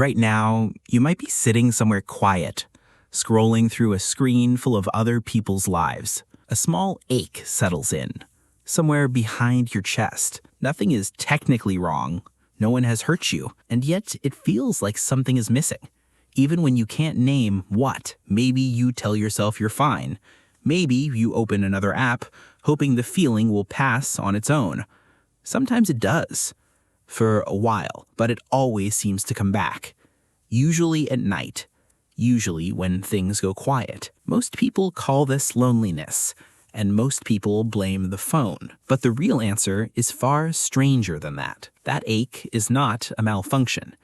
Right now, you might be sitting somewhere quiet, scrolling through a screen full of other people's lives. A small ache settles in, somewhere behind your chest. Nothing is technically wrong. No one has hurt you, and yet it feels like something is missing. Even when you can't name what, maybe you tell yourself you're fine. Maybe you open another app, hoping the feeling will pass on its own. Sometimes it does, for a while, but it always seems to come back. Usually at night, usually when things go quiet. Most people call this loneliness, and most people blame the phone. But the real answer is far stranger than that. That ache is not a malfunction.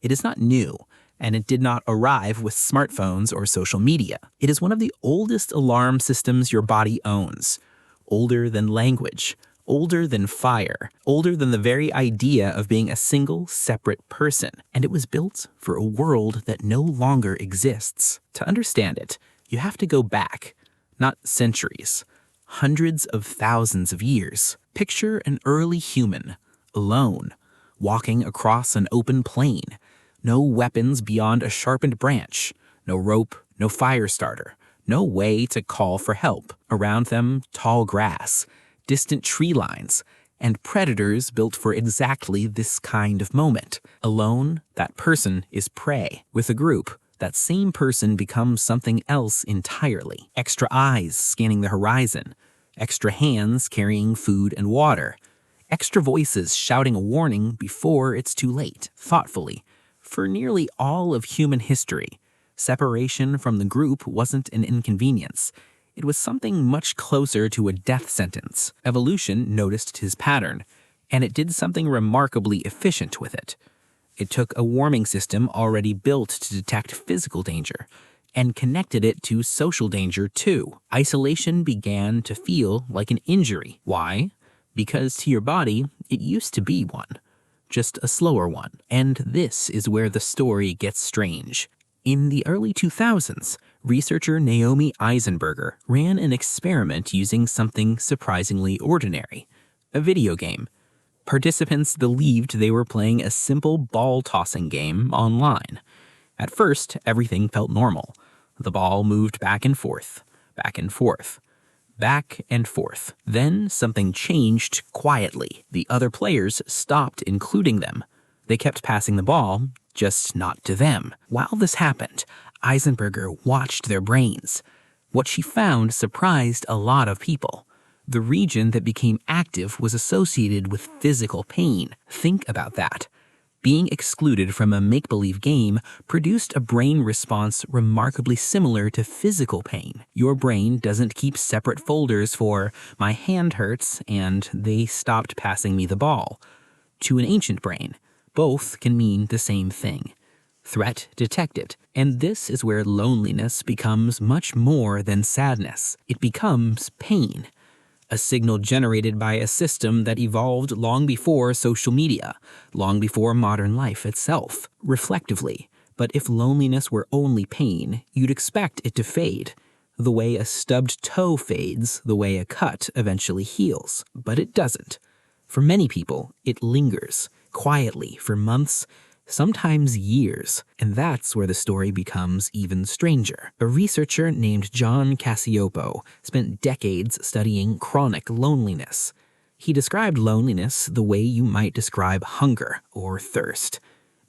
It is not new, and it did not arrive with smartphones or social media. It is one of the oldest alarm systems your body owns. Older than language, older than fire, older than the very idea of being a single, separate person. And it was built for a world that no longer exists. To understand it, you have to go back, not centuries, hundreds of thousands of years. Picture an early human, alone, walking across an open plain. No weapons beyond a sharpened branch, no rope, no fire starter, no way to call for help. Around them, tall grass, distant tree lines, and predators built for exactly this kind of moment. Alone, that person is prey. With a group, that same person becomes something else entirely. Extra eyes scanning the horizon, extra hands carrying food and water, extra voices shouting a warning before it's too late. Thoughtfully, for nearly all of human history, separation from the group wasn't an inconvenience. It was something much closer to a death sentence. Evolution noticed his pattern, and it did something remarkably efficient with it. It took a warming system already built to detect physical danger, and connected it to social danger too. Isolation began to feel like an injury. Why? Because to your body, it used to be one. Just a slower one. And this is where the story gets strange. In the early 2000s, researcher Naomi Eisenberger ran an experiment using something surprisingly ordinary, a video game. Participants believed they were playing a simple ball-tossing game online. At first, everything felt normal. The ball moved back and forth, back and forth, back and forth. Then something changed quietly. The other players stopped including them. They kept passing the ball, just not to them. While this happened, Eisenberger watched their brains. What she found surprised a lot of people. The region that became active was associated with physical pain. Think about that. Being excluded from a make-believe game produced a brain response remarkably similar to physical pain. Your brain doesn't keep separate folders for "my hand hurts" and "they stopped passing me the ball." To an ancient brain, both can mean the same thing. Threat detected. And this is where loneliness becomes much more than sadness. It becomes pain. A signal generated by a system that evolved long before social media, long before modern life itself. Reflectively, but if loneliness were only pain, you'd expect it to fade. The way a stubbed toe fades, the way a cut eventually heals. But it doesn't. For many people, it lingers, quietly, for months, sometimes years, and that's where the story becomes even stranger. A researcher named John Cacioppo spent decades studying chronic loneliness. He described loneliness the way you might describe hunger or thirst.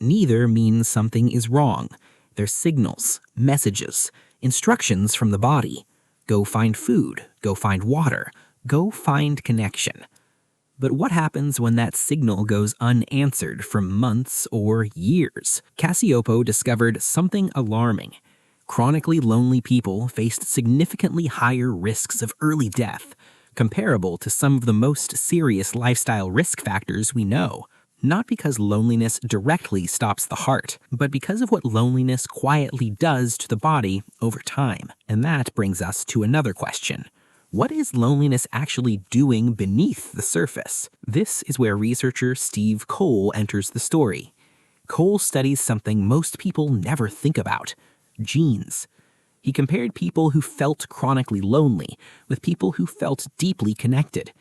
Neither means something is wrong. They're signals, messages, instructions from the body. Go find food, go find water, go find connection. But what happens when that signal goes unanswered for months or years? Cacioppo discovered something alarming. Chronically lonely people faced significantly higher risks of early death, comparable to some of the most serious lifestyle risk factors we know. Not because loneliness directly stops the heart, but because of what loneliness quietly does to the body over time. And that brings us to another question. What is loneliness actually doing beneath the surface? This is where researcher Steve Cole enters the story. Cole studies something most people never think about: genes. He compared people who felt chronically lonely with people who felt deeply connected.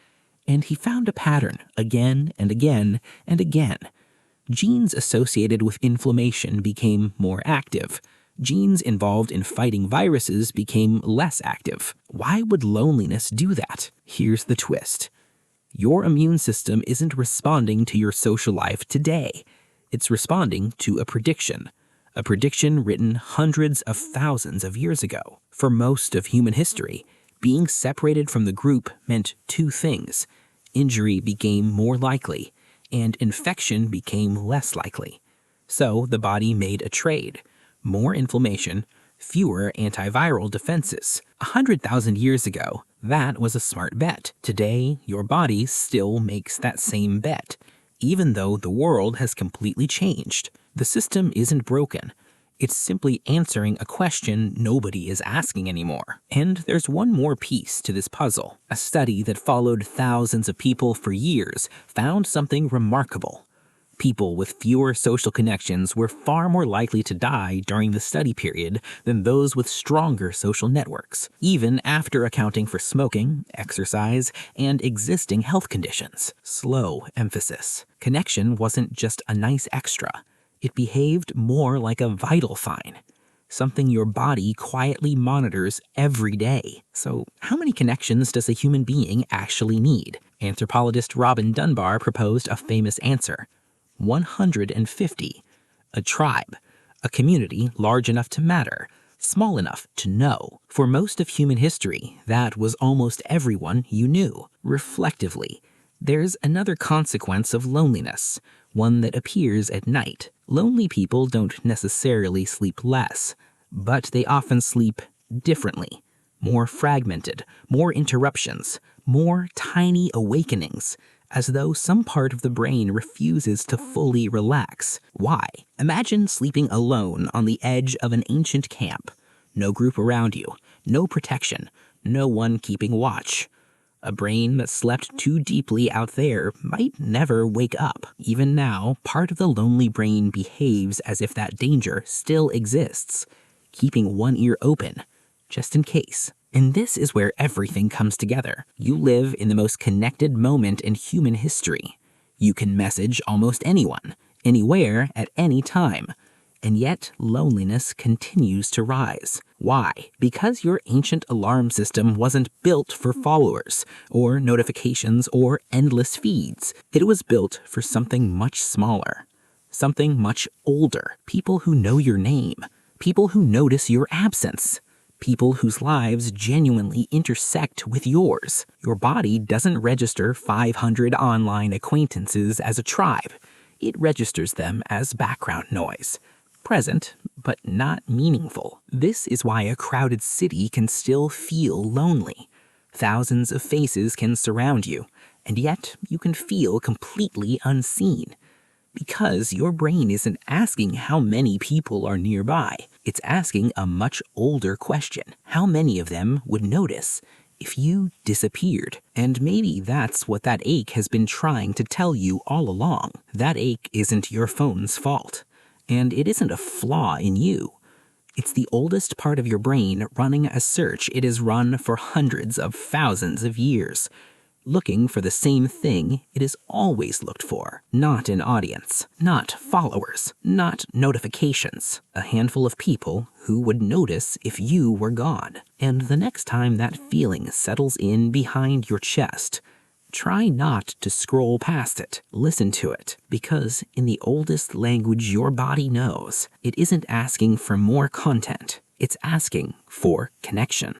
And he found a pattern again and again and again. Genes associated with inflammation became more active. Genes involved in fighting viruses became less active. Why would loneliness do that? Here's the twist. Your immune system isn't responding to your social life today. It's responding to a prediction written hundreds of thousands of years ago. For most of human history, being separated from the group meant two things. Injury became more likely, and infection became less likely. So the body made a trade. More inflammation, fewer antiviral defenses. 100,000 years ago, that was a smart bet. Today, your body still makes that same bet, even though the world has completely changed. The system isn't broken. It's simply answering a question nobody is asking anymore. And there's one more piece to this puzzle. A study that followed thousands of people for years found something remarkable. People with fewer social connections were far more likely to die during the study period than those with stronger social networks, even after accounting for smoking, exercise, and existing health conditions. Slow emphasis. Connection wasn't just a nice extra. It behaved more like a vital sign, something your body quietly monitors every day. So, how many connections does a human being actually need? Anthropologist Robin Dunbar proposed a famous answer: 150. A tribe, a community large enough to matter, small enough to know. For most of human history, that was almost everyone you knew. Reflectively, there's another consequence of loneliness, one that appears at night. Lonely people don't necessarily sleep less, but they often sleep differently. More fragmented, more interruptions, more tiny awakenings, as though some part of the brain refuses to fully relax. Why? Imagine sleeping alone on the edge of an ancient camp. No group around you, no protection, no one keeping watch. A brain that slept too deeply out there might never wake up. Even now, part of the lonely brain behaves as if that danger still exists, keeping one ear open, just in case. And this is where everything comes together. You live in the most connected moment in human history. You can message almost anyone, anywhere, at any time. And yet, loneliness continues to rise. Why? Because your ancient alarm system wasn't built for followers, or notifications, or endless feeds. It was built for something much smaller, something much older. People who know your name, people who notice your absence, people whose lives genuinely intersect with yours. Your body doesn't register 500 online acquaintances as a tribe. It registers them as background noise. Present, but not meaningful. This is why a crowded city can still feel lonely. Thousands of faces can surround you, and yet you can feel completely unseen. Because your brain isn't asking how many people are nearby. It's asking a much older question. How many of them would notice if you disappeared? And maybe that's what that ache has been trying to tell you all along. That ache isn't your phone's fault. And it isn't a flaw in you. It's the oldest part of your brain running a search it has run for hundreds of thousands of years, looking for the same thing it has always looked for. Not an audience, not followers, not notifications. A handful of people who would notice if you were gone. And the next time that feeling settles in behind your chest, try not to scroll past it. Listen to it, because in the oldest language your body knows, it isn't asking for more content. It's asking for connection.